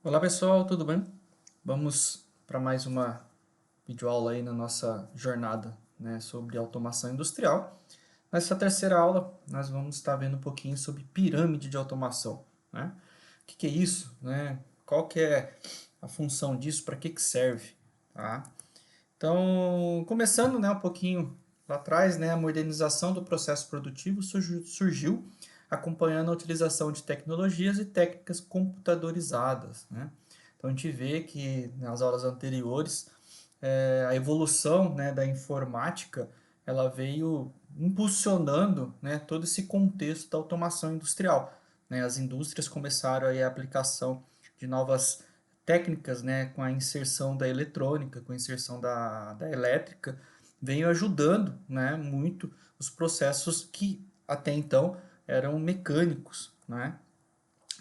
Olá pessoal, tudo bem? Vamos para mais uma videoaula aí na nossa jornada, né, sobre automação industrial. Nessa terceira aula, nós vamos estar vendo um pouquinho sobre pirâmide de automação, né? O que é isso, né? Qual que é a função disso, para que serve, tá? Então, começando, né, um pouquinho lá atrás, né, a modernização do processo produtivo surgiu acompanhando a utilização de tecnologias e técnicas computadorizadas, né? Então, a gente vê que nas aulas anteriores, a evolução, né, da informática, ela veio impulsionando, né, todo esse contexto da automação industrial, né? As indústrias começaram aí a aplicação de novas técnicas, né, com a inserção da eletrônica, com a inserção da elétrica, veio ajudando, né, muito os processos que até então eram mecânicos, né?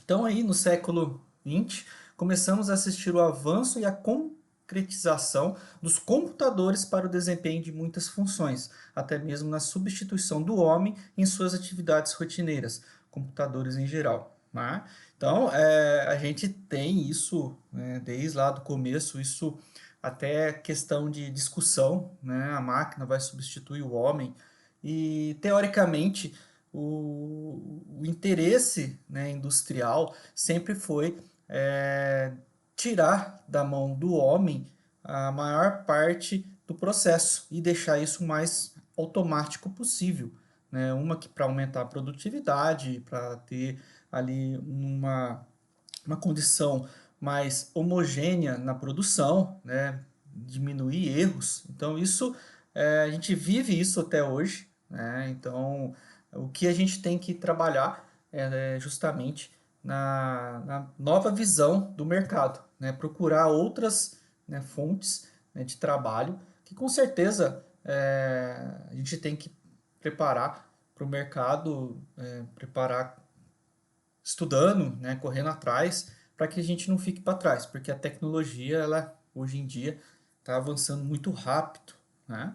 Então aí no século XX começamos a assistir o avanço e a concretização dos computadores para o desempenho de muitas funções, até mesmo na substituição do homem em suas atividades rotineiras, computadores em geral, né? Então, a gente tem isso, né, desde lá do começo, isso até questão de discussão, né? A máquina vai substituir o homem e, teoricamente, o interesse, né, industrial sempre foi tirar da mão do homem a maior parte do processo e deixar isso o mais automático possível, né? Uma que para aumentar a produtividade, para ter ali uma condição mais homogênea na produção, né? Diminuir erros. Então isso a gente vive isso até hoje, né? Então o que a gente tem que trabalhar é justamente na nova visão do mercado, né? Procurar outras, né, fontes, né, de trabalho que com certeza a gente tem que preparar para o mercado, preparar estudando, né, correndo atrás, para que a gente não fique para trás, porque a tecnologia, ela hoje em dia está avançando muito rápido, né?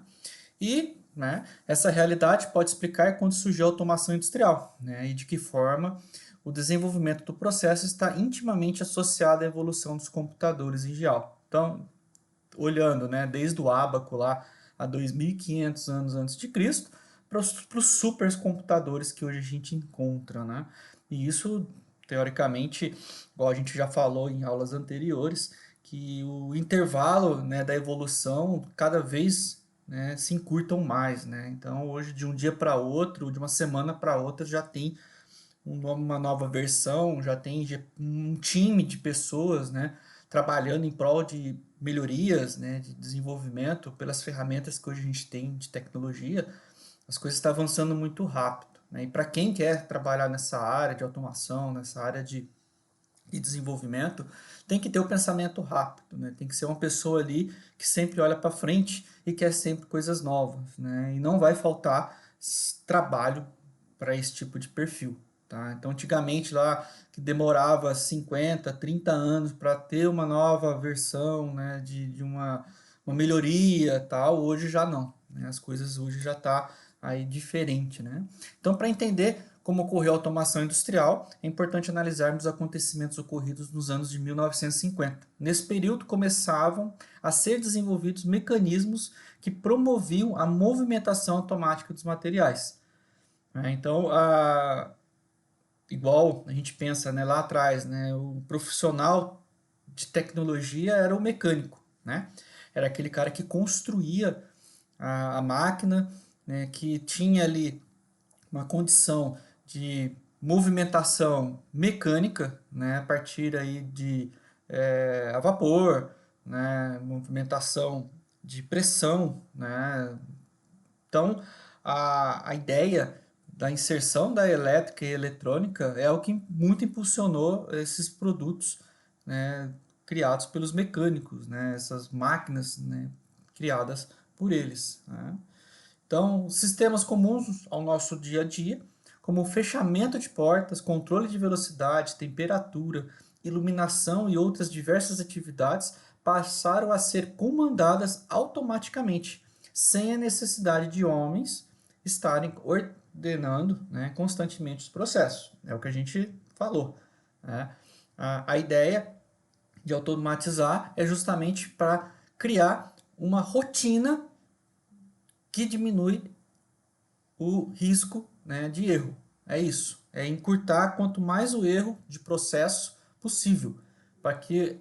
E, né, essa realidade pode explicar quando surgiu a automação industrial, né, e de que forma o desenvolvimento do processo está intimamente associado à evolução dos computadores em geral. Então, olhando, né, desde o ábaco lá a 2.500 anos antes de Cristo para os supercomputadores que hoje a gente encontra, né? E isso, teoricamente, igual a gente já falou em aulas anteriores, que o intervalo, né, da evolução cada vez, né, se encurtam mais, né? Então, hoje, de um dia para outro, de uma semana para outra, já tem uma nova versão, já tem um time de pessoas, né, trabalhando em prol de melhorias, né, de desenvolvimento pelas ferramentas que hoje a gente tem de tecnologia. As coisas estão avançando muito rápido, né? E para quem quer trabalhar nessa área de automação, nessa área de desenvolvimento, tem que ter o pensamento rápido, né? Tem que ser uma pessoa ali que sempre olha para frente e quer sempre coisas novas, né? E não vai faltar trabalho para esse tipo de perfil, tá? Então, antigamente lá que demorava 50, 30 anos para ter uma nova versão, né, de uma melhoria, tal, hoje já não, né? As coisas hoje já tá aí diferente, né? Então, para entender como ocorreu a automação industrial, é importante analisarmos os acontecimentos ocorridos nos anos de 1950. Nesse período começavam a ser desenvolvidos mecanismos que promoviam a movimentação automática dos materiais, né? Então, igual a gente pensa, né, lá atrás, né, o profissional de tecnologia era o mecânico, né? Era aquele cara que construía a máquina, né, que tinha ali uma condição de movimentação mecânica, né, a partir aí de a vapor, né, movimentação de pressão, né. Então, a ideia da inserção da elétrica e eletrônica é o que muito impulsionou esses produtos, né, criados pelos mecânicos, né, essas máquinas, né, criadas por eles, né. Então, sistemas comuns ao nosso dia a dia, como o fechamento de portas, controle de velocidade, temperatura, iluminação e outras diversas atividades, passaram a ser comandadas automaticamente, sem a necessidade de homens estarem ordenando, né, constantemente os processos. É o que a gente falou, né? A ideia de automatizar é justamente para criar uma rotina que diminui o risco, né, de erro. É isso. É encurtar quanto mais o erro de processo possível, para que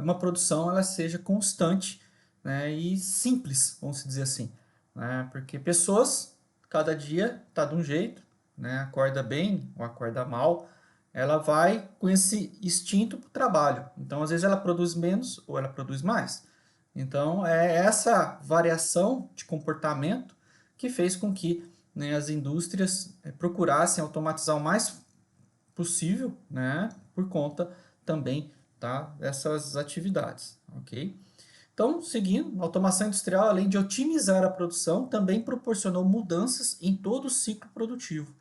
uma produção ela seja constante, né, e simples, vamos dizer assim. Né, porque pessoas, cada dia está de um jeito, né, acorda bem ou acorda mal, ela vai com esse instinto para o trabalho. Então, às vezes, ela produz menos ou ela produz mais. Então, é essa variação de comportamento que fez com que, né, as indústrias procurassem automatizar o mais possível, né, por conta também, tá, dessas atividades, ok? Então, seguindo, a automação industrial, além de otimizar a produção, também proporcionou mudanças em todo o ciclo produtivo.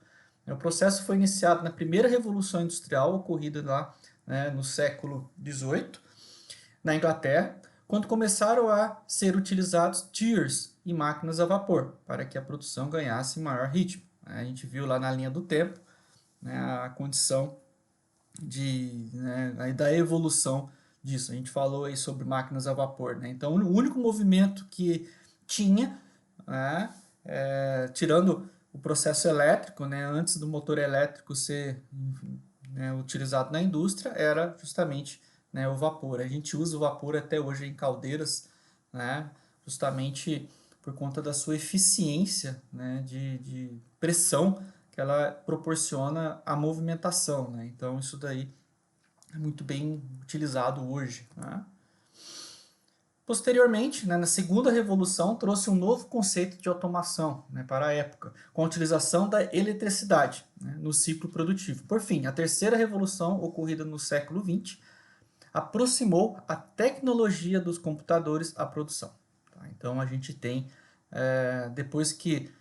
O processo foi iniciado na primeira revolução industrial, ocorrida lá, né, no século XVIII, na Inglaterra, quando começaram a ser utilizados tiers e máquinas a vapor, para que a produção ganhasse maior ritmo. A gente viu lá na linha do tempo, né, a condição né, da evolução disso. A gente falou aí sobre máquinas a vapor. Né? Então, o único movimento que tinha, né, tirando o processo elétrico, né, antes do motor elétrico ser, né, utilizado na indústria, era justamente, né, o vapor. A gente usa o vapor até hoje em caldeiras, né, justamente por conta da sua eficiência, né, de pressão que ela proporciona a movimentação. Né? Então, isso daí é muito bem utilizado hoje. Né? Posteriormente, né, na segunda revolução, trouxe um novo conceito de automação, né, para a época, com a utilização da eletricidade, né, no ciclo produtivo. Por fim, a terceira revolução, ocorrida no século XX, aproximou a tecnologia dos computadores à produção. Tá? Então, a gente tem, depois que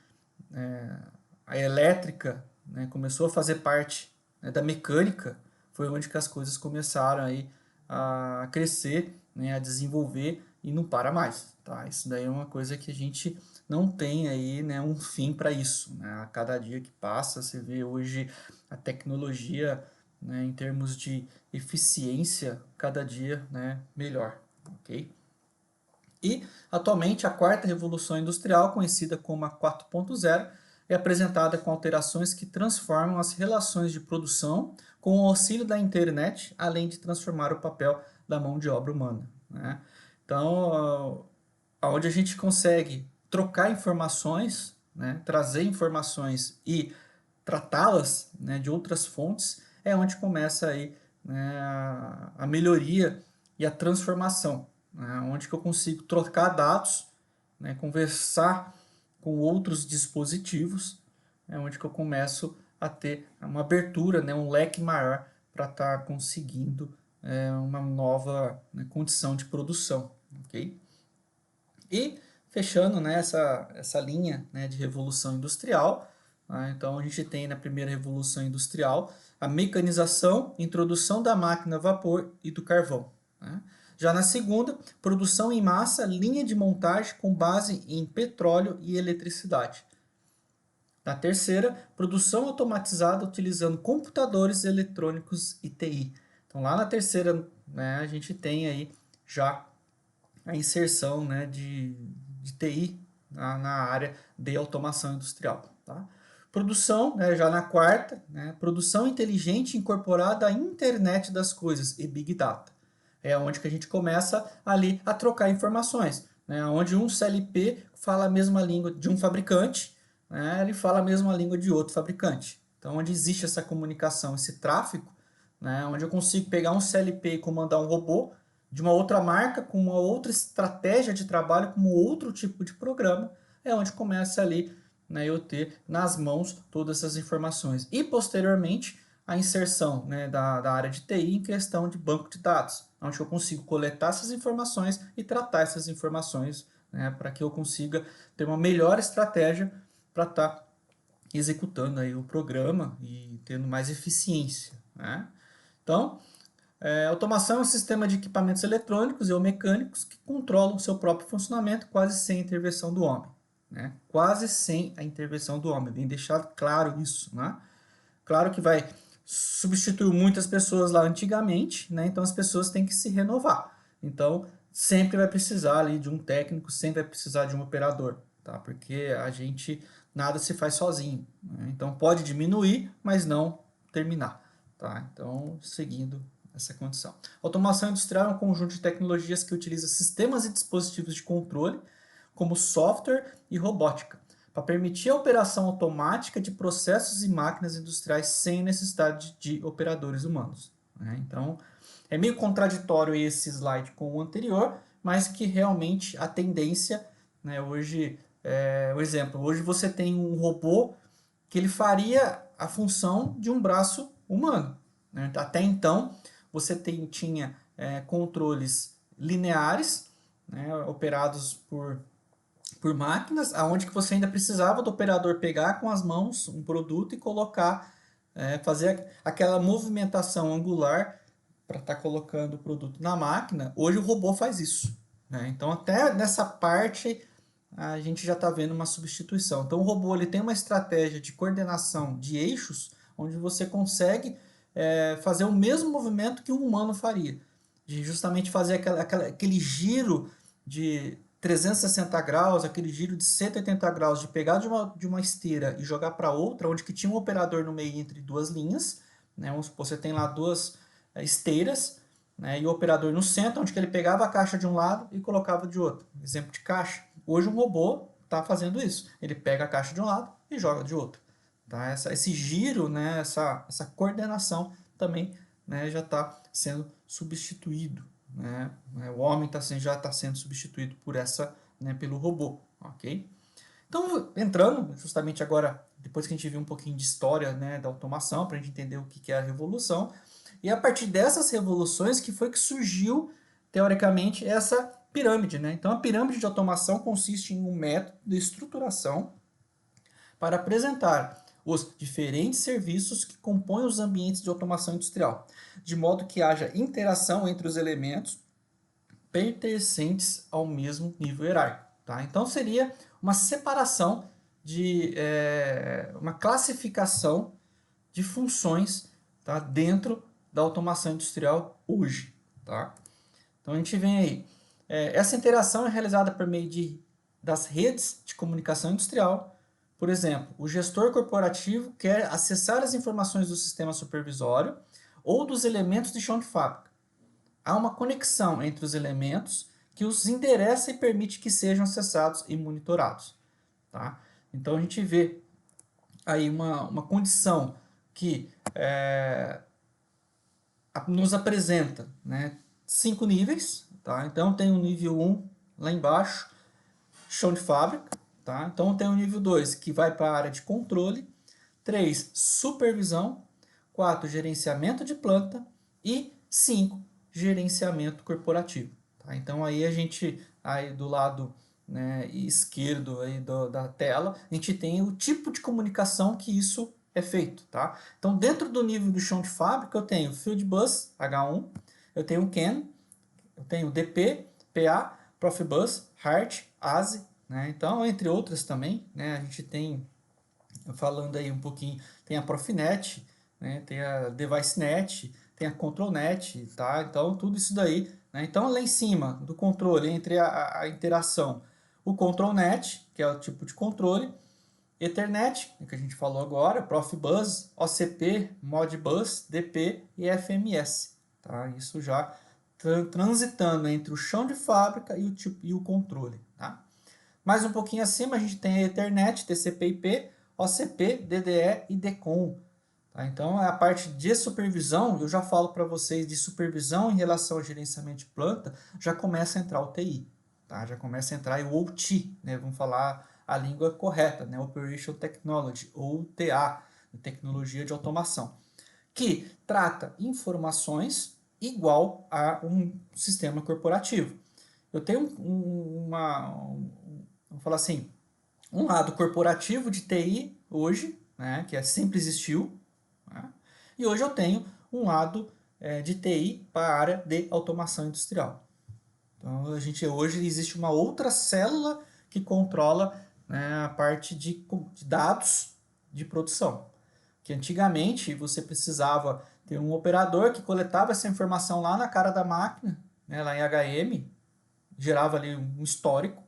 a elétrica, né, começou a fazer parte, né, da mecânica, foi onde que as coisas começaram aí a crescer, né, a desenvolver e não para mais. Tá? Isso daí é uma coisa que a gente não tem aí, né, um fim para isso. Né? A cada dia que passa, você vê hoje a tecnologia, né, em termos de eficiência, cada dia, né, melhor. Ok? E, atualmente, a quarta revolução industrial, conhecida como a 4.0, é apresentada com alterações que transformam as relações de produção com o auxílio da internet, além de transformar o papel da mão de obra humana. Né? Então, onde a gente consegue trocar informações, né, trazer informações e tratá-las, né, de outras fontes, é onde começa aí, né, a melhoria e a transformação, né, onde que eu consigo trocar dados, né, conversar com outros dispositivos, é onde que eu começo a ter uma abertura, né, um leque maior para estar conseguindo uma nova, né, condição de produção, ok? E fechando, né, essa linha, né, de revolução industrial, né, então a gente tem na primeira revolução industrial a mecanização, introdução da máquina a vapor e do carvão. Né? Já na segunda, produção em massa, linha de montagem com base em petróleo e eletricidade. Na terceira, produção automatizada utilizando computadores eletrônicos e TI. Então lá na terceira, né, a gente tem aí já a inserção, né, de TI na área de automação industrial. Tá? Produção, né, já na quarta, né, produção inteligente incorporada à internet das coisas e Big Data. É onde que a gente começa ali a trocar informações. Né, onde um CLP fala a mesma língua de um fabricante, né, ele fala a mesma língua de outro fabricante. Então, onde existe essa comunicação, esse tráfego, né, onde eu consigo pegar um CLP e comandar um robô, de uma outra marca, com uma outra estratégia de trabalho, com outro tipo de programa, é onde começa ali, né, eu ter nas mãos todas essas informações. E, posteriormente, a inserção, né, da área de TI em questão de banco de dados, onde eu consigo coletar essas informações e tratar essas informações, né, para que eu consiga ter uma melhor estratégia para estar executando aí o programa e tendo mais eficiência. Né? Então, automação é um sistema de equipamentos eletrônicos ou mecânicos que controlam o seu próprio funcionamento quase sem a intervenção do homem. Né? Quase sem a intervenção do homem. Bem deixado claro isso. Né? Claro que vai substituiu muitas pessoas lá antigamente, né? Então as pessoas têm que se renovar. Então sempre vai precisar ali de um técnico, sempre vai precisar de um operador, tá? Porque a gente nada se faz sozinho, né? Então pode diminuir, mas não terminar, tá? Então seguindo essa condição. Automação industrial é um conjunto de tecnologias que utiliza sistemas e dispositivos de controle, como software e robótica, para permitir a operação automática de processos e máquinas industriais sem necessidade de operadores humanos, né? Então, é meio contraditório esse slide com o anterior, mas que realmente a tendência, né, hoje, o exemplo, hoje você tem um robô que ele faria a função de um braço humano, né? Até então, você tinha controles lineares, né, operados por máquinas, aonde que você ainda precisava do operador pegar com as mãos um produto e colocar, fazer aquela movimentação angular para estar colocando o produto na máquina. Hoje o robô faz isso, né? Então até nessa parte a gente já está vendo uma substituição. Então o robô ele tem uma estratégia de coordenação de eixos, onde você consegue fazer o mesmo movimento que um humano faria, de justamente fazer aquele giro de 360 graus, aquele giro de 180 graus, de pegar de uma esteira e jogar para outra, onde que tinha um operador no meio entre duas linhas, né? Vamos supor, você tem lá duas esteiras, né? E o operador no centro, onde que ele pegava a caixa de um lado e colocava de outro. Exemplo de caixa. Hoje um robô está fazendo isso. Ele pega a caixa de um lado e joga de outro. Tá? Esse giro, né? essa coordenação também, né? Já está sendo substituído, né? O homem já está sendo substituído por né, pelo robô, ok? Então, entrando justamente agora, depois que a gente viu um pouquinho de história, né, da automação, para a gente entender o que é a revolução, e a partir dessas revoluções que foi que surgiu, teoricamente, essa pirâmide, né? Então, a pirâmide de automação consiste em um método de estruturação para apresentar os diferentes serviços que compõem os ambientes de automação industrial, de modo que haja interação entre os elementos pertencentes ao mesmo nível hierárquico, tá? Então seria uma separação uma classificação de funções, tá? Dentro da automação industrial hoje, tá? Então a gente vem aí. Essa interação é realizada por meio das redes de comunicação industrial. Por exemplo, o gestor corporativo quer acessar as informações do sistema supervisório ou dos elementos de chão de fábrica. Há uma conexão entre os elementos que os endereça e permite que sejam acessados e monitorados, tá? Então a gente vê aí uma condição que nos apresenta, né, 5 níveis, tá? Então tem o nível 1 lá embaixo, chão de fábrica, tá? Então tem o nível 2 que vai para a área de controle, 3, supervisão, 4, gerenciamento de planta e 5, gerenciamento corporativo, tá? Então aí a gente, aí do lado, né, esquerdo aí da tela, a gente tem o tipo de comunicação que isso é feito, tá? Então dentro do nível do chão de fábrica eu tenho Field Bus H1, eu tenho CAN, eu tenho DP, PA, Profibus, Heart, ASI, né? Então entre outras também, né, a gente tem, falando aí um pouquinho, tem a Profinet, né, tem a DeviceNet, tem a ControlNet, tá? Então tudo isso daí, né? Então lá em cima do controle, entre a interação, o ControlNet, que é o tipo de controle, Ethernet, que a gente falou agora, Profibus, OCP, Modbus, DP e FMS, tá? Isso já transitando entre o chão de fábrica e o controle, tá? Mais um pouquinho acima a gente tem a Ethernet, TCP/IP, OCP, DDE e DCOM. Tá? Então, a parte de supervisão, eu já falo para vocês de supervisão em relação ao gerenciamento de planta, já começa a entrar o TI, tá? Já começa a entrar o OT, né? Vamos falar a língua correta, né? Operation Technology, ou TA, Tecnologia de Automação, que trata informações igual a um sistema corporativo. Eu tenho vamos falar assim, um lado corporativo de TI hoje, né, que sempre existiu, né, e hoje eu tenho um lado de TI para a área de automação industrial. Então, hoje existe uma outra célula que controla, né, a parte de dados de produção, Que antigamente você precisava ter um operador que coletava essa informação lá na cara da máquina, né, lá em HM, gerava ali um histórico,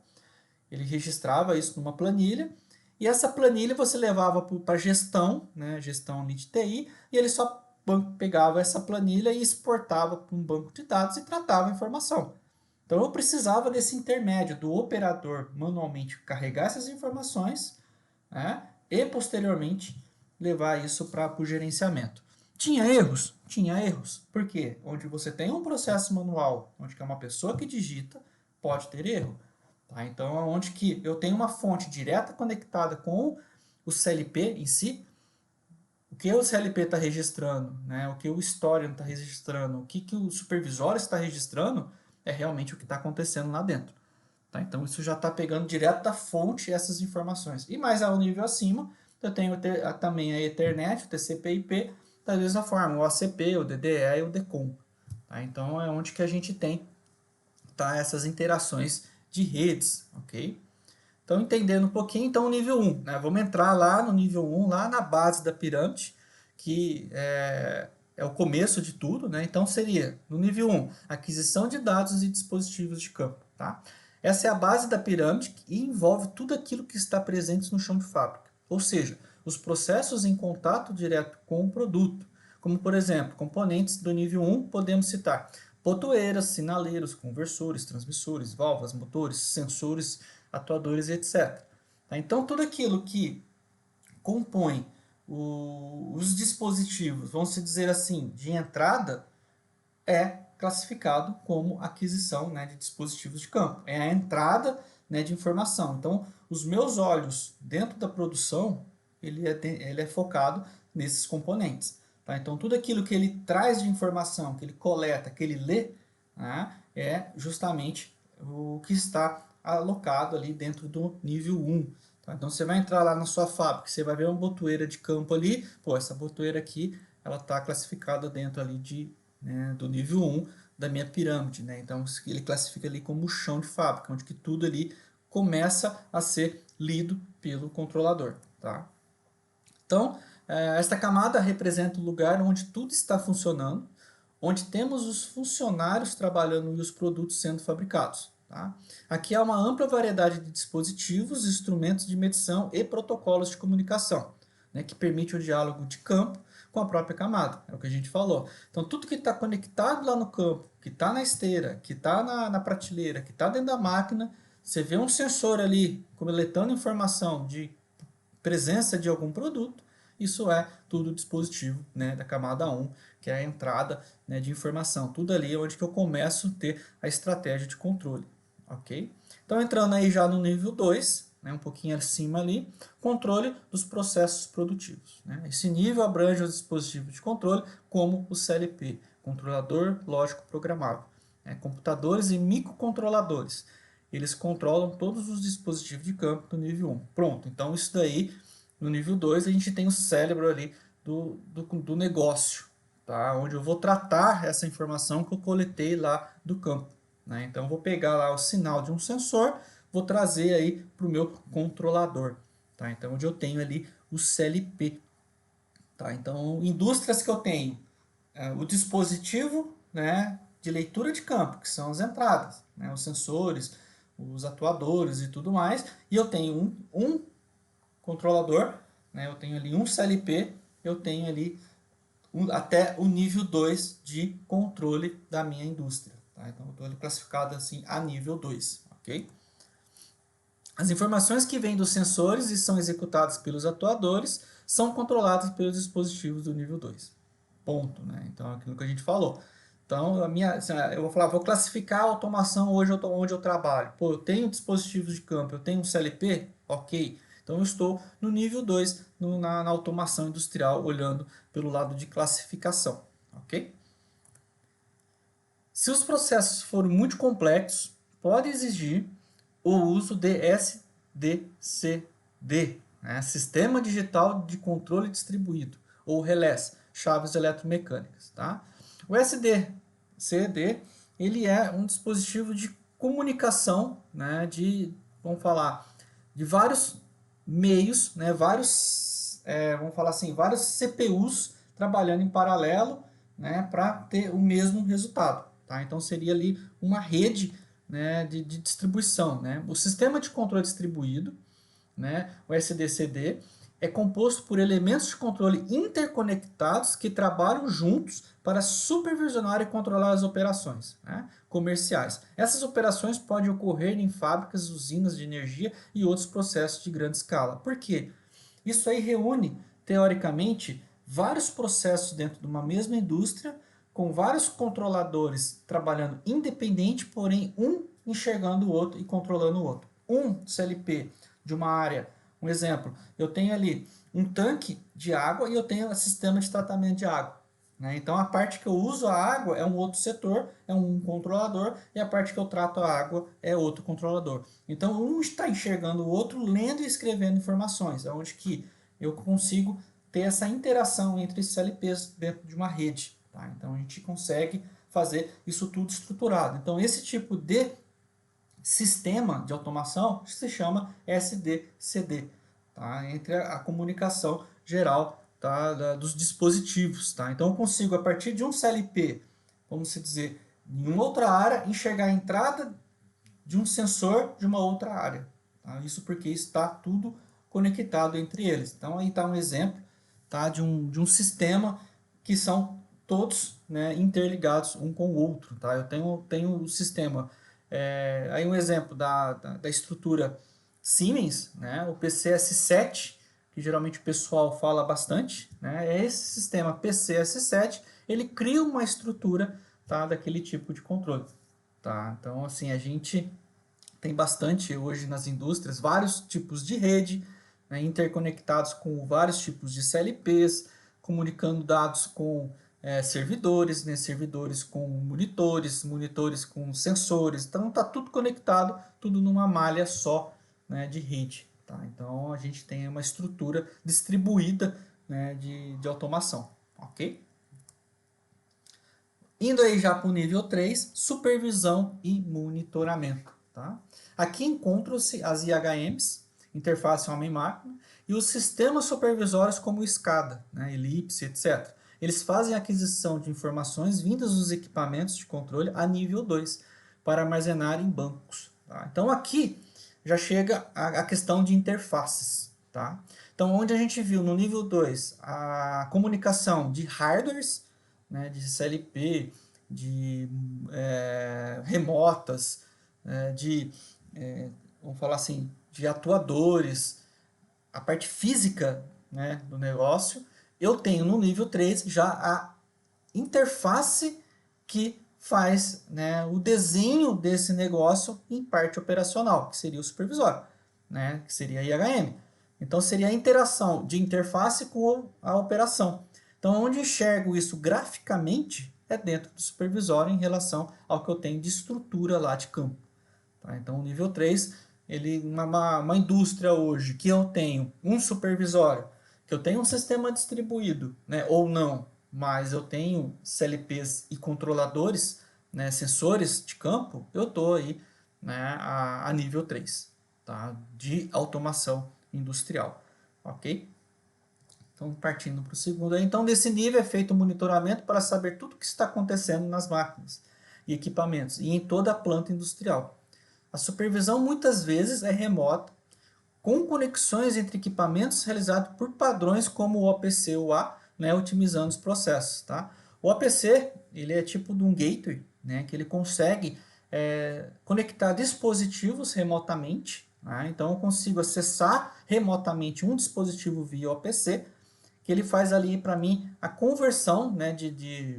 ele registrava isso numa planilha, e essa planilha você levava para gestão, né, gestão de TI, e ele só pegava essa planilha e exportava para um banco de dados e tratava a informação. Então eu precisava desse intermédio do operador manualmente carregar essas informações, né, e posteriormente levar isso para o gerenciamento. Tinha erros? Tinha erros. Por quê? Onde você tem um processo manual, onde é uma pessoa que digita, pode ter erro. Tá? Então, onde que eu tenho uma fonte direta conectada com o CLP em si, o que o CLP está registrando, né? O que o Historian está registrando, o que o supervisor está registrando, é realmente o que está acontecendo lá dentro. Tá? Então, isso já está pegando direto da fonte essas informações. E mais ao nível acima, eu tenho também a Ethernet, o TCP/IP, da mesma forma, o ACP, o DDE e o DECOM. Tá? Então, é onde que a gente tem, tá, essas interações de redes, ok? Então, entendendo um pouquinho, então o nível 1, né? Vamos entrar lá no nível 1, lá na base da pirâmide, que é o começo de tudo, né? Então, seria, no nível 1, aquisição de dados e dispositivos de campo, tá? Essa é a base da pirâmide e envolve tudo aquilo que está presente no chão de fábrica. Ou seja, os processos em contato direto com o produto. Como, por exemplo, componentes do nível 1, podemos citar botoeiras, sinaleiros, conversores, transmissores, válvulas, motores, sensores, atuadores e etc. Tá? Então, tudo aquilo que compõe os dispositivos, vamos dizer assim, de entrada, é classificado como aquisição, né, de dispositivos de campo. É a entrada, né, de informação. Então, os meus olhos dentro da produção, ele é focado nesses componentes. Tá? Então, tudo aquilo que ele traz de informação, que ele coleta, que ele lê, né, é justamente o que está alocado ali dentro do nível 1. Tá? Então, você vai entrar lá na sua fábrica, você vai ver uma botoeira de campo ali, pô, essa botoeira aqui, ela está classificada dentro ali né, do nível 1 da minha pirâmide. Né? Então, ele classifica ali como o chão de fábrica, onde que tudo ali começa a ser lido pelo controlador. Tá? Então, esta camada representa o lugar onde tudo está funcionando, onde temos os funcionários trabalhando e os produtos sendo fabricados. Tá? Aqui há uma ampla variedade de dispositivos, instrumentos de medição e protocolos de comunicação, né, que permite o diálogo de campo com a própria camada, é o que a gente falou. Então, tudo que está conectado lá no campo, que está na esteira, que está na prateleira, que está dentro da máquina, você vê um sensor ali coletando informação de presença de algum produto, isso é tudo dispositivo, né, da camada 1, que é a entrada, né, de informação. Tudo ali é onde que eu começo a ter a estratégia de controle. Ok? Então, entrando aí já no nível 2, né, um pouquinho acima ali, controle dos processos produtivos. Né? Esse nível abrange os dispositivos de controle, como o CLP, controlador lógico programável, né? Computadores e microcontroladores. Eles controlam todos os dispositivos de campo do nível 1. Pronto, então isso daí, no nível 2, a gente tem o cérebro ali do negócio, tá? Onde eu vou tratar essa informação que eu coletei lá do campo. Né? Então, eu vou pegar lá o sinal de um sensor, vou trazer aí para o meu controlador. Tá? Então, onde eu tenho ali o CLP. Tá? Então, indústrias que eu tenho, o dispositivo, né, de leitura de campo, que são as entradas, né, os sensores, os atuadores e tudo mais, e eu tenho um controlador, né, eu tenho ali um CLP, eu tenho ali até o nível 2 de controle da minha indústria. Tá? Então, eu estou classificado assim a nível 2. Ok? As informações que vêm dos sensores e são executadas pelos atuadores são controladas pelos dispositivos do nível 2. Ponto. Né? Então, é aquilo que a gente falou. Então, eu vou falar, vou classificar a automação hoje onde eu trabalho. Pô, eu tenho dispositivos de campo, eu tenho um CLP? Ok. Então, eu estou no nível 2, na automação industrial, olhando pelo lado de classificação. Ok? Se os processos forem muito complexos, pode exigir o uso de SDCD, né? Sistema Digital de Controle Distribuído, ou relés, chaves eletromecânicas. Tá? O SDCD ele é um dispositivo de comunicação, né, vamos falar, de vários meios, né, vários vamos falar assim, vários CPUs trabalhando em paralelo, né, para ter o mesmo resultado, tá? Então seria ali uma rede, né, de distribuição, né? O sistema de controle distribuído, né, o SDCD, é composto por elementos de controle interconectados que trabalham juntos para supervisionar e controlar as operações, né, comerciais. Essas operações podem ocorrer em fábricas, usinas de energia e outros processos de grande escala. Por quê? Isso aí reúne, teoricamente, vários processos dentro de uma mesma indústria, com vários controladores trabalhando independente, porém um enxergando o outro e controlando o outro. Um CLP de uma área, um exemplo, eu tenho ali um tanque de água e eu tenho um sistema de tratamento de água. Né? Então a parte que eu uso a água é um outro setor, é um controlador, e a parte que eu trato a água é outro controlador. Então um está enxergando o outro, lendo e escrevendo informações, onde que eu consigo ter essa interação entre esses LPs dentro de uma rede. Tá? Então a gente consegue fazer isso tudo estruturado. Então esse tipo de sistema de automação se chama SDCD, tá? Entre a comunicação geral, tá? Dos dispositivos. Tá? Então eu consigo, a partir de um CLP, vamos dizer, em uma outra área, enxergar a entrada de um sensor de uma outra área. Tá? Isso porque está tudo conectado entre eles. Então aí está um exemplo, tá? de um sistema que são todos, né, interligados um com o outro. Tá? Eu tenho o sistema, aí um exemplo da estrutura Siemens, né, o PCS7, que geralmente o pessoal fala bastante, né, é esse sistema PCS7, ele cria uma estrutura, tá, daquele tipo de controle. Tá? Então, assim, a gente tem bastante hoje nas indústrias, vários tipos de rede, né, interconectados com vários tipos de CLPs, comunicando dados com servidores, né, servidores com monitores, monitores com sensores. Então está tudo conectado, tudo numa malha só, né, de rede. Tá? Então a gente tem uma estrutura distribuída, né, de automação. Ok? Indo aí já para o nível 3, supervisão e monitoramento. Tá? Aqui encontram-se as IHMs, interface homem-máquina, e os sistemas supervisórios como o SCADA, né, Ellipse, etc. Eles fazem a aquisição de informações vindas dos equipamentos de controle a nível 2, para armazenar em bancos. Tá? Então aqui já chega a questão de interfaces. Tá? Então onde a gente viu no nível 2 a comunicação de hardwares, né, de CLP, de remotas, vamos falar assim, de atuadores, a parte física, né, do negócio, eu tenho no nível 3 já a interface que faz, né, o desenho desse negócio em parte operacional, que seria o supervisório, né, que seria a IHM. Então seria a interação de interface com a operação. Então onde enxergo isso graficamente é dentro do supervisório em relação ao que eu tenho de estrutura lá de campo. Tá? Então o nível 3, ele, uma indústria hoje que eu tenho um supervisório, que eu tenho um sistema distribuído, né, ou não, mas eu tenho CLPs e controladores, né, sensores de campo, eu estou aí, né, a nível 3, tá, de automação industrial. Ok? Então, partindo para o segundo. Então, desse nível é feito o monitoramento para saber tudo o que está acontecendo nas máquinas e equipamentos e em toda a planta industrial. A supervisão muitas vezes é remota, com conexões entre equipamentos realizados por padrões como o OPC-UA, né, otimizando os processos. Tá? O OPC ele é tipo de um gateway, né, que ele consegue conectar dispositivos remotamente. Né? Então eu consigo acessar remotamente um dispositivo via OPC, que ele faz ali para mim a conversão, né,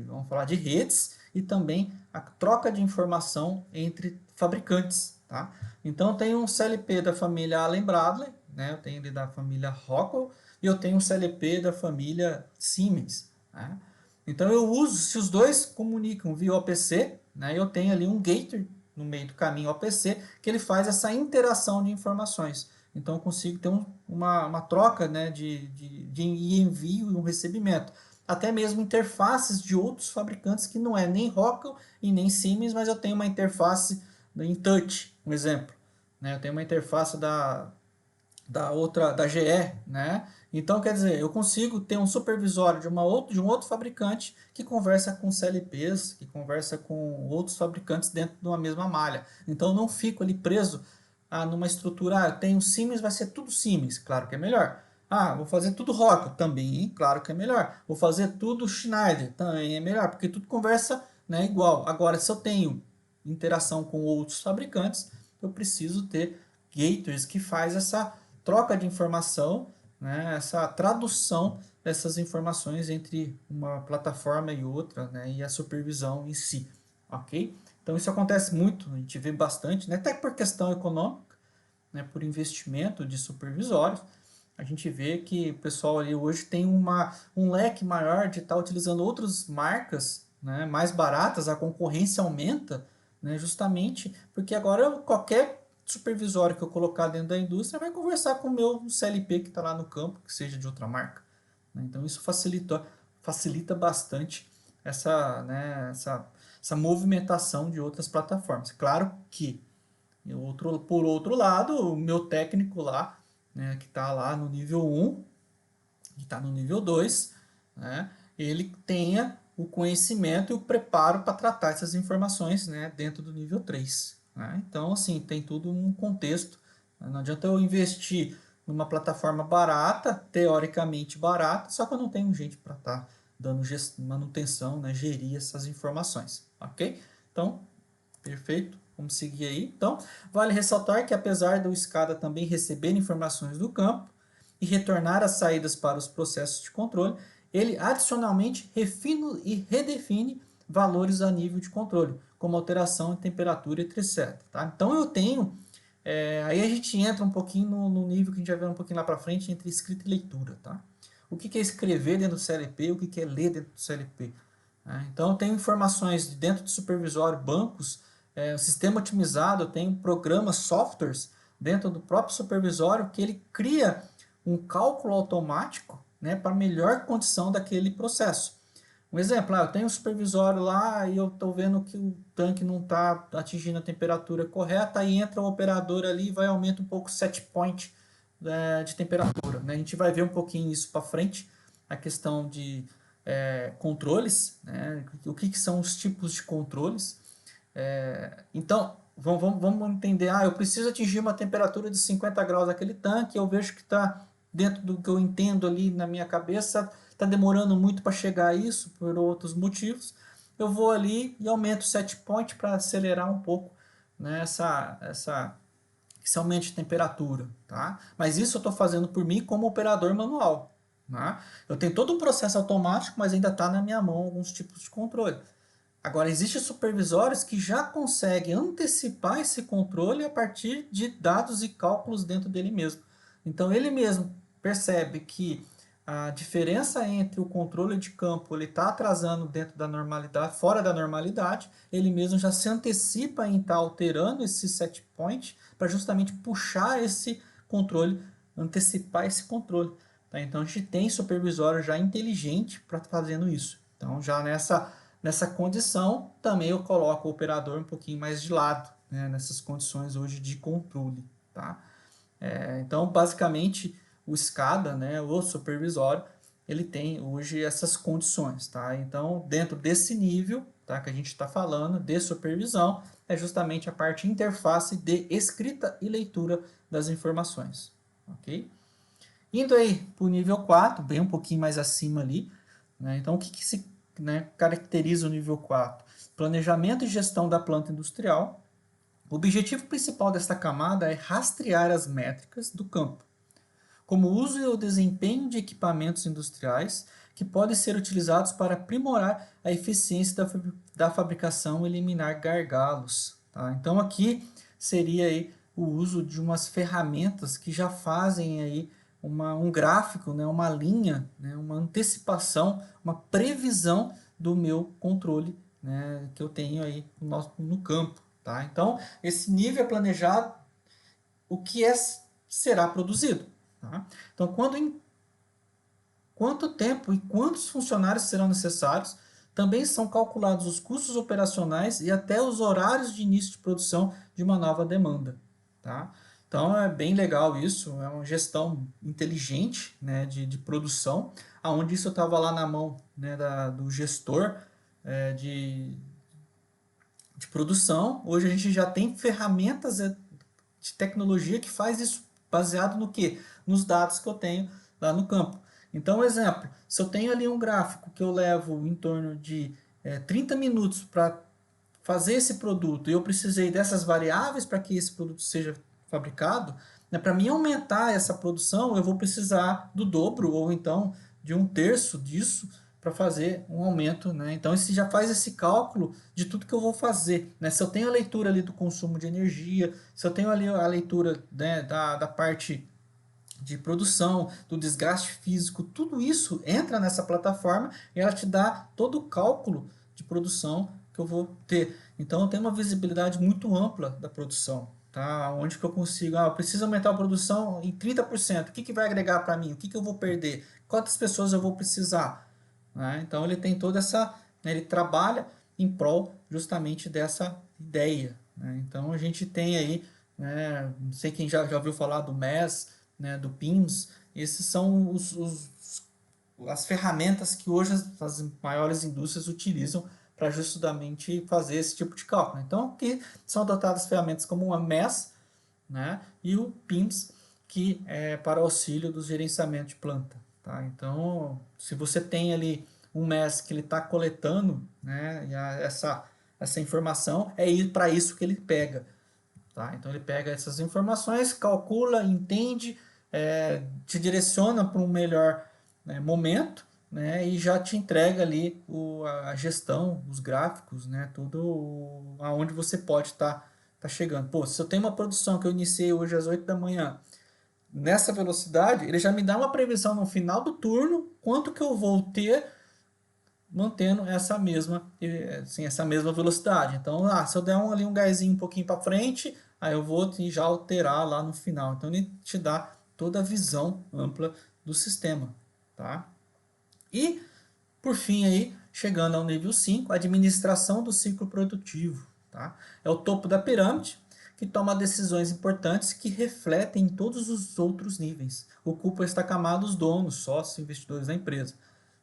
vamos falar, de redes e também a troca de informação entre fabricantes. Tá? Então eu tenho um CLP da família Allen Bradley, né, eu tenho ele da família Rockwell e eu tenho um CLP da família Siemens. Né? Então eu uso, se os dois comunicam via OPC, né, eu tenho ali um gateway no meio do caminho OPC que ele faz essa interação de informações. Então eu consigo ter uma troca, né, de envio e um recebimento. Até mesmo interfaces de outros fabricantes que não é nem Rockwell e nem Siemens, mas eu tenho uma interface em touch, um exemplo. Né? Eu tenho uma interface da GE, né? Então, quer dizer, eu consigo ter um supervisório de um outro fabricante que conversa com CLPs, que conversa com outros fabricantes dentro de uma mesma malha. Então, eu não fico ali preso numa estrutura, eu tenho Siemens, vai ser tudo Siemens, claro que é melhor. Vou fazer tudo Rockwell, também, claro que é melhor. Vou fazer tudo Schneider, também é melhor, porque tudo conversa, né, igual. Agora, se eu tenho interação com outros fabricantes, eu preciso ter gateways que faz essa troca de informação, né, essa tradução dessas informações entre uma plataforma e outra, né, e a supervisão em si, ok? Então isso acontece muito, a gente vê bastante, né, até por questão econômica, né, por investimento de supervisórios, a gente vê que o pessoal ali hoje tem um leque maior de estar utilizando outras marcas, né, mais baratas, a concorrência aumenta, né, justamente porque agora qualquer supervisório que eu colocar dentro da indústria vai conversar com o meu CLP que está lá no campo, que seja de outra marca, né? Então isso facilita bastante essa movimentação de outras plataformas. Claro que, por outro lado, o meu técnico lá, né, que está lá no nível 1, que está no nível 2, né, ele tenha o conhecimento e o preparo para tratar essas informações, né, dentro do nível 3. Né? Então, assim, tem tudo um contexto. Não adianta eu investir numa plataforma barata, teoricamente barata, só que eu não tenho gente para estar dando manutenção, né, gerir essas informações. Ok? Então, perfeito. Vamos seguir aí. Então, vale ressaltar que apesar do SCADA também receber informações do campo e retornar as saídas para os processos de controle, ele adicionalmente refina e redefine valores a nível de controle, como alteração em temperatura, etc. Tá? Então eu tenho, aí a gente entra um pouquinho no nível que a gente vai ver um pouquinho lá para frente, entre escrita e leitura. Tá? O que é escrever dentro do CLP, o que é ler dentro do CLP. Então, eu tenho informações de dentro do supervisório, bancos, sistema otimizado, eu tenho programas, softwares dentro do próprio supervisório que ele cria um cálculo automático, né, para melhor condição daquele processo. Um exemplo, eu tenho um supervisório lá e eu estou vendo que o tanque não está atingindo a temperatura correta, aí entra o operador ali e vai aumentar um pouco o set point de temperatura. Né? A gente vai ver um pouquinho isso para frente, a questão de controles, né? O que são os tipos de controles. Então, vamos entender, eu preciso atingir uma temperatura de 50 graus naquele tanque, eu vejo que está dentro do que eu entendo ali na minha cabeça, está demorando muito para chegar a isso, por outros motivos, eu vou ali e aumento o set point para acelerar um pouco, né, esse aumento de temperatura. Tá? Mas isso eu estou fazendo por mim como operador manual. Né? Eu tenho todo um processo automático, mas ainda está na minha mão alguns tipos de controle. Agora, existem supervisórios que já conseguem antecipar esse controle a partir de dados e cálculos dentro dele mesmo. Então, ele mesmo percebe que a diferença entre o controle de campo ele está atrasando dentro da normalidade, fora da normalidade, ele mesmo já se antecipa em estar alterando esse set point para justamente puxar esse controle, antecipar esse controle. Tá? Então, a gente tem supervisório já inteligente para fazendo isso. Então, já nessa condição, também eu coloco o operador um pouquinho mais de lado, né, nessas condições hoje de controle. Tá? Então, basicamente, o SCADA, né, o supervisório, ele tem hoje essas condições. Tá? Então, dentro desse nível, tá, que a gente está falando de supervisão, é justamente a parte interface de escrita e leitura das informações. Ok? Indo aí para o nível 4, bem um pouquinho mais acima ali, né? Então, o que se, né, caracteriza o nível 4? Planejamento e gestão da planta industrial. O objetivo principal desta camada é rastrear as métricas do campo, como o uso e o desempenho de equipamentos industriais que podem ser utilizados para aprimorar a eficiência da fabricação e eliminar gargalos. Tá? Então, aqui seria aí o uso de umas ferramentas que já fazem aí um gráfico, né, uma linha, né, uma antecipação, uma previsão do meu controle, né, que eu tenho aí no campo. Tá? Então, esse nível é planejado, o que será produzido. Tá? Então, quanto tempo e quantos funcionários serão necessários, também são calculados os custos operacionais e até os horários de início de produção de uma nova demanda. Tá? Então é bem legal isso, é uma gestão inteligente, né, de produção, aonde isso estava lá na mão, né, do gestor de produção. Hoje a gente já tem ferramentas de tecnologia que faz isso baseado no quê? Nos dados que eu tenho lá no campo. Então, exemplo, se eu tenho ali um gráfico que eu levo em torno de 30 minutos para fazer esse produto e eu precisei dessas variáveis para que esse produto seja fabricado, né, para mim aumentar essa produção, eu vou precisar do dobro ou então de um terço disso para fazer um aumento, né? Então, esse já faz esse cálculo de tudo que eu vou fazer, né? Se eu tenho a leitura ali do consumo de energia, se eu tenho ali a leitura, né, da parte de produção, do desgaste físico, tudo isso entra nessa plataforma e ela te dá todo o cálculo de produção que eu vou ter. Então eu tenho uma visibilidade muito ampla da produção, tá? Onde que eu consigo, eu preciso aumentar a produção em 30%. O que que vai agregar para mim? O que que eu vou perder? Quantas pessoas eu vou precisar? Né? Então ele tem toda essa, né, ele trabalha em prol justamente dessa ideia, né? Então a gente tem aí, né, não sei quem já ouviu falar do MES, né, do PIMS, esses são as ferramentas que hoje as maiores indústrias utilizam para justamente fazer esse tipo de cálculo. Então, que são adotadas ferramentas como o MES, né, e o PIMS, que é para auxílio do gerenciamento de planta. Tá? Então, se você tem ali um MES que ele está coletando, né, essa informação, é para isso que ele pega. Tá? Então ele pega essas informações, calcula, entende, te direciona para um melhor, né, momento, né, e já te entrega ali a gestão, os gráficos, né, tudo aonde você pode tá chegando. Pô, se eu tenho uma produção que eu iniciei hoje às 8 da manhã, nessa velocidade, ele já me dá uma previsão no final do turno, quanto que eu vou ter mantendo assim, essa mesma velocidade. Então, se eu der ali um gásinho um pouquinho para frente, aí eu vou já alterar lá no final. Então, ele te dá toda a visão ampla do sistema, tá? E, por fim, aí, chegando ao nível 5, administração do ciclo produtivo, tá? É o topo da pirâmide que toma decisões importantes que refletem em todos os outros níveis. Ocupa esta camada os donos, sócios, investidores da empresa.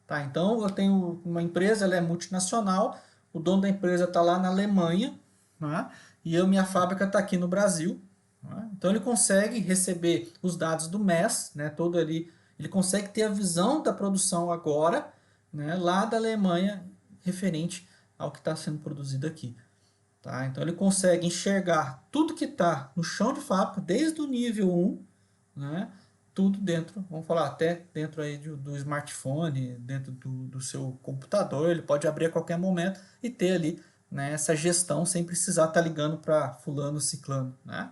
Tá, então eu tenho uma empresa, ela é multinacional, o dono da empresa está lá na Alemanha, né, e minha fábrica está aqui no Brasil. Né, então ele consegue receber os dados do MES, né, todo ali, ele consegue ter a visão da produção agora, né, lá da Alemanha, referente ao que está sendo produzido aqui. Tá? Então ele consegue enxergar tudo que está no chão de fábrica, desde o nível 1, né? Tudo dentro, vamos falar, até dentro aí do smartphone, dentro do seu computador, ele pode abrir a qualquer momento e ter ali, né, essa gestão sem precisar estar ligando para fulano, ciclano, né?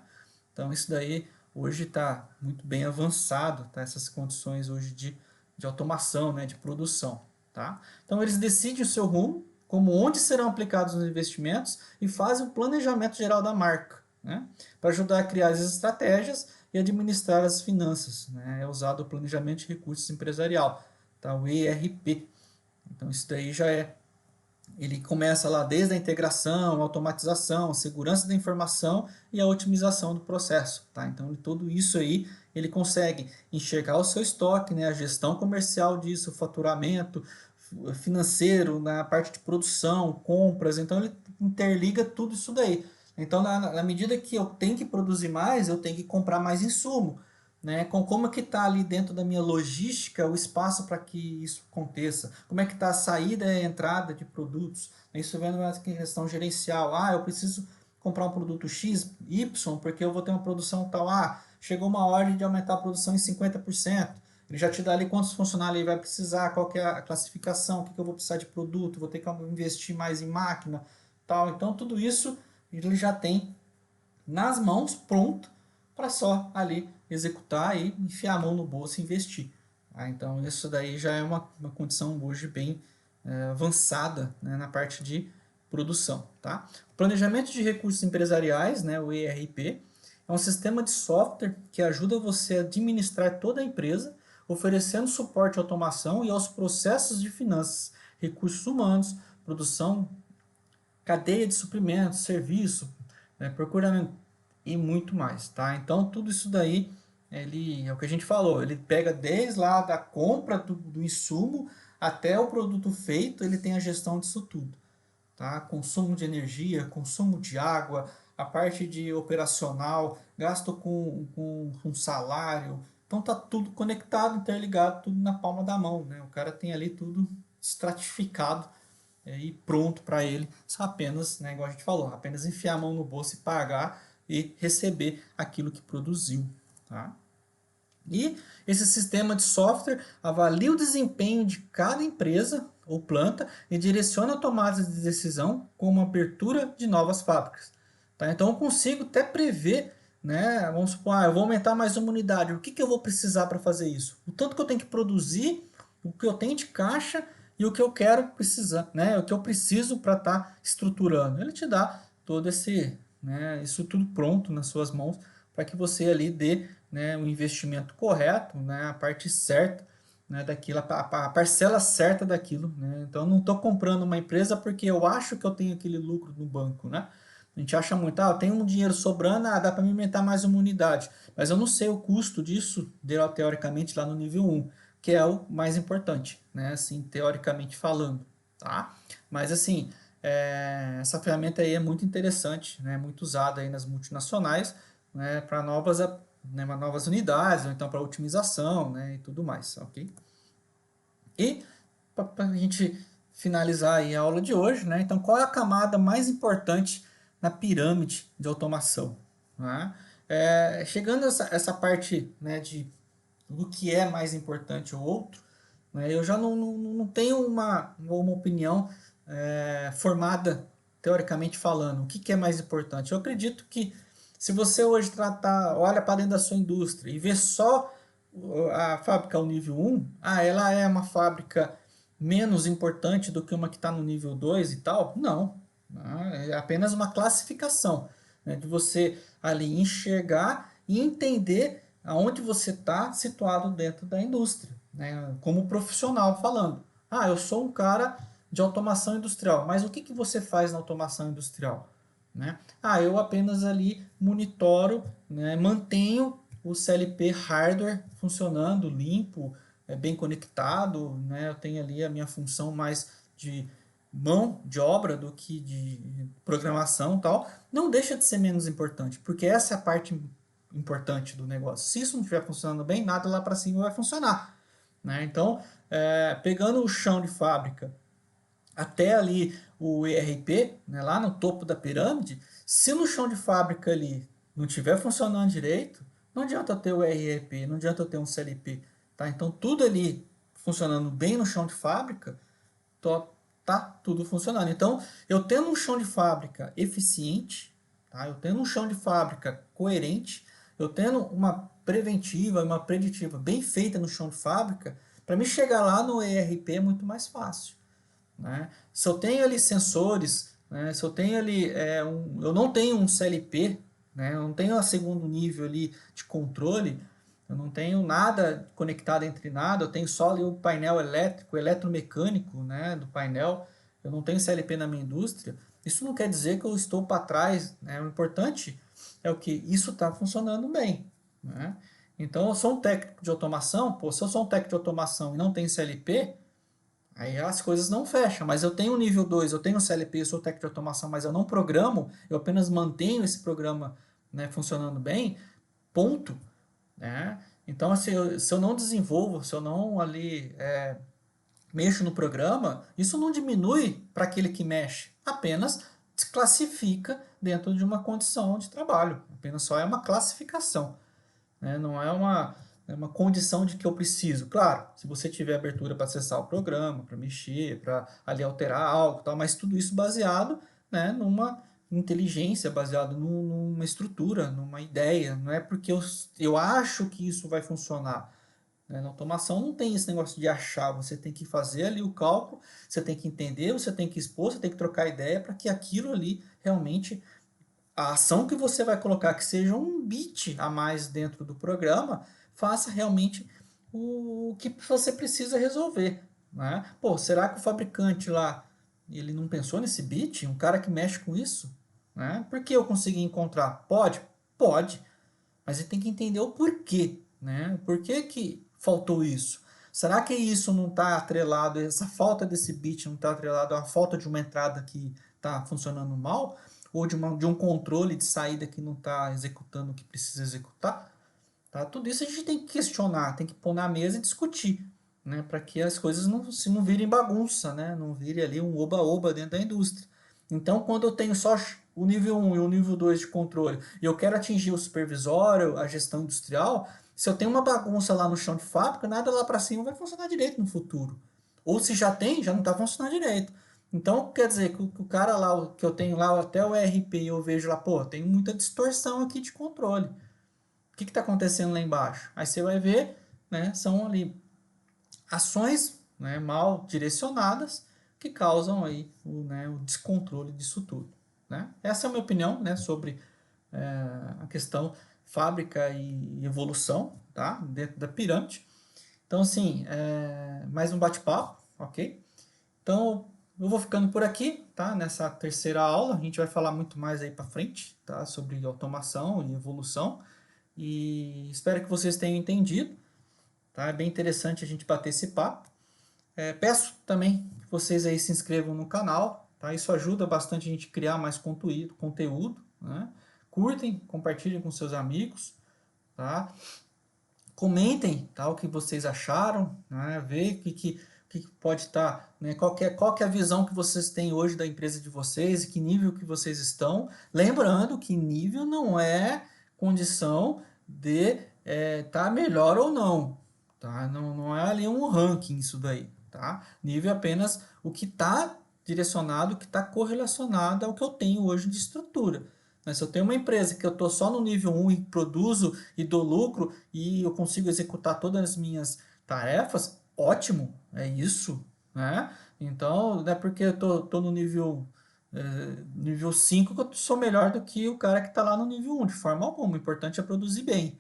Então isso daí hoje está muito bem avançado, tá? Essas condições hoje de automação, né, de produção, tá? Então eles decidem o seu rumo, como onde serão aplicados os investimentos e fazem o planejamento geral da marca, né, para ajudar a criar as estratégias e administrar as finanças, né? É usado o planejamento de recursos empresarial, tá? O ERP. Então isso daí já ele começa lá desde a integração, automatização, segurança da informação e a otimização do processo, tá? Então tudo isso aí ele consegue enxergar o seu estoque, né? A gestão comercial disso, o faturamento financeiro, na parte de produção, compras, então ele interliga tudo isso daí. Então, na medida que eu tenho que produzir mais, eu tenho que comprar mais insumo, né? Como é que está ali dentro da minha logística o espaço para que isso aconteça? Como é que está a saída e a entrada de produtos? Isso vendo uma questão gerencial. Eu preciso comprar um produto X, Y, porque eu vou ter uma produção tal. Chegou uma ordem de aumentar a produção em 50%. Ele já te dá ali quantos funcionários ele vai precisar, qual que é a classificação, o que eu vou precisar de produto, vou ter que investir mais em máquina, tal. Então, tudo isso ele já tem nas mãos, pronto, para só ali executar e enfiar a mão no bolso e investir. Então, isso daí já é uma condição hoje bem avançada, né, na parte de produção. Tá? O planejamento de recursos empresariais, né, o ERP, é um sistema de software que ajuda você a administrar toda a empresa, oferecendo suporte à automação e aos processos de finanças, recursos humanos, produção, cadeia de suprimentos, serviço, né, procuramento. e muito mais, tá? Então tudo isso daí, ele é o que a gente falou, ele pega desde lá da compra do insumo até o produto feito, ele tem a gestão disso tudo, tá? Consumo de energia, consumo de água, a parte de operacional, gasto com salário. Então tá tudo conectado, interligado, tudo na palma da mão, né? O cara tem ali tudo estratificado e pronto para ele, só apenas, né, igual a gente falou, apenas enfiar a mão no bolso e pagar e receber aquilo que produziu, tá? E esse sistema de software avalia o desempenho de cada empresa ou planta e direciona a tomada de decisão como abertura de novas fábricas. Tá? Então eu consigo até prever, né? Vamos supor, eu vou aumentar mais uma unidade. O que, que eu vou precisar para fazer isso? O tanto que eu tenho que produzir, o que eu tenho de caixa e o que eu quero precisar, né? O que eu preciso para estar estruturando. Ele te dá todo esse, né? Isso tudo pronto nas suas mãos para que você ali dê, né, o investimento correto, né, a parte certa, né, daquilo, a parcela certa daquilo, né? Então eu não estou comprando uma empresa porque eu acho que eu tenho aquele lucro no banco, né? A gente acha muito, eu tenho um dinheiro sobrando, dá para me aumentar mais uma unidade, mas eu não sei o custo disso, teoricamente, lá no nível um, que é o mais importante, né? Assim, teoricamente falando, tá? Mas assim, essa ferramenta aí é muito interessante, né? Muito usada aí nas multinacionais, né? Para novas unidades, ou então para otimização, né? E tudo mais, ok? E para a gente finalizar aí a aula de hoje, né? Então, qual é a camada mais importante na pirâmide de automação? Né? Chegando a essa parte, né, do que é mais importante ou outro, né, eu já não tenho uma opinião formada, teoricamente falando, o que, que é mais importante. Eu acredito que se você hoje olha para dentro da sua indústria e vê só a fábrica ao nível um, ela é uma fábrica menos importante do que uma que está no nível 2 e tal? Não. É apenas uma classificação, né, de você ali enxergar e entender aonde você está situado dentro da indústria, né, como profissional falando. Eu sou um cara de automação industrial, mas o que, que você faz na automação industrial? Né? Eu apenas ali monitoro, né, mantenho o CLP hardware funcionando, limpo, bem conectado, né? Eu tenho ali a minha função mais de mão de obra do que de programação e tal. Não deixa de ser menos importante, porque essa é a parte importante do negócio. Se isso não estiver funcionando bem, nada lá para cima vai funcionar, né? Então, pegando o chão de fábrica até ali o ERP, né, lá no topo da pirâmide, se no chão de fábrica ali não estiver funcionando direito, não adianta ter o ERP, não adianta ter um CLP, tá? Então tudo ali funcionando bem no chão de fábrica, tá tudo funcionando. Então, eu tendo um chão de fábrica eficiente, tá? Eu tendo um chão de fábrica coerente, eu tendo uma preventiva, uma preditiva bem feita no chão de fábrica, para me chegar lá no ERP é muito mais fácil, né? Se eu tenho ali sensores, né? Se eu tenho ali, eu não tenho um CLP, né? Eu não tenho a segundo nível ali de controle, eu não tenho nada conectado entre nada, eu tenho só ali o painel elétrico, eletromecânico, né, do painel, eu não tenho CLP na minha indústria, isso não quer dizer que eu estou para trás, né? O importante é o que isso está funcionando bem, né? Então, eu sou um técnico de automação, se eu sou um técnico de automação e não tenho CLP, aí as coisas não fecham, mas eu tenho o nível 2, eu tenho o CLP, eu sou técnico de automação, mas eu não programo, eu apenas mantenho esse programa, né, funcionando bem, ponto, né? Então, se eu não desenvolvo, se eu não ali mexo no programa, isso não diminui para aquele que mexe, apenas desclassifica dentro de uma condição de trabalho, apenas só é uma classificação, né? Não é uma condição de que eu preciso. Claro, se você tiver abertura para acessar o programa, para mexer, para ali alterar algo, tal, mas tudo isso baseado, né, numa inteligência, baseado numa estrutura, numa ideia. Não é porque eu acho que isso vai funcionar. Né? Na automação não tem esse negócio de achar, você tem que fazer ali o cálculo, você tem que entender, você tem que expor, você tem que trocar ideia para que aquilo ali realmente a ação que você vai colocar, que seja um bit a mais dentro do programa, faça realmente o que você precisa resolver. Né? Pô, será que o fabricante lá ele não pensou nesse bit? Um cara que mexe com isso? Né? Por que eu consegui encontrar? Pode? Pode, mas ele tem que entender o porquê, né? Por que que faltou isso? Será que isso não está atrelado, essa falta desse bit não está atrelado à falta de uma entrada que está funcionando mal? Ou de um controle de saída que não está executando o que precisa executar? Tá? Tudo isso a gente tem que questionar, tem que pôr na mesa e discutir, né? Para que as coisas não virem bagunça, né? Não vire ali um oba-oba dentro da indústria. Então, quando eu tenho só o nível 1 e o nível 2 de controle e eu quero atingir o supervisório, a gestão industrial, se eu tenho uma bagunça lá no chão de fábrica, nada lá para cima vai funcionar direito no futuro. Ou se já tem, já não está funcionando direito. Então, quer dizer que o cara lá, que eu tenho lá até o ERP, eu vejo lá, pô, tem muita distorção aqui de controle. O que está acontecendo lá embaixo? Aí você vai ver, né, são ali ações, né, mal direcionadas que causam aí o descontrole disso tudo. Né? Essa é a minha opinião, né, sobre a questão fábrica e evolução, tá, dentro da pirâmide. Então, assim, mais um bate-papo, ok? Então, eu vou ficando por aqui, tá? Nessa terceira aula, a gente vai falar muito mais aí para frente, tá? Sobre automação e evolução. E espero que vocês tenham entendido, tá? É bem interessante a gente bater esse papo. Peço também que vocês aí se inscrevam no canal, tá? Isso ajuda bastante a gente criar mais conteúdo, né? Curtem, compartilhem com seus amigos, tá? Comentem, tá, o que vocês acharam, né? Vê que pode estar, né? Qual que é a visão que vocês têm hoje da empresa de vocês e que nível que vocês estão. Lembrando que nível não é condição de tá melhor ou não, tá? Não é ali um ranking isso daí, tá? Nível é apenas o que está direcionado, o que está correlacionado ao que eu tenho hoje de estrutura. Mas se eu tenho uma empresa que eu estou só no nível 1 e produzo e dou lucro e eu consigo executar todas as minhas tarefas, ótimo, é isso, né? Então, não é porque eu tô no nível 5 que eu sou melhor do que o cara que está lá no nível 1, de forma alguma. O importante é produzir bem,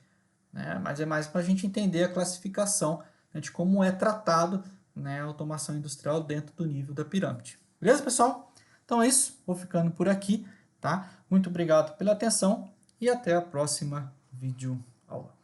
né? Mas é mais para a gente entender a classificação, né, de como é tratado, né, a automação industrial dentro do nível da pirâmide. Beleza, pessoal? Então é isso, vou ficando por aqui, tá? Muito obrigado pela atenção e até a próxima vídeo aula.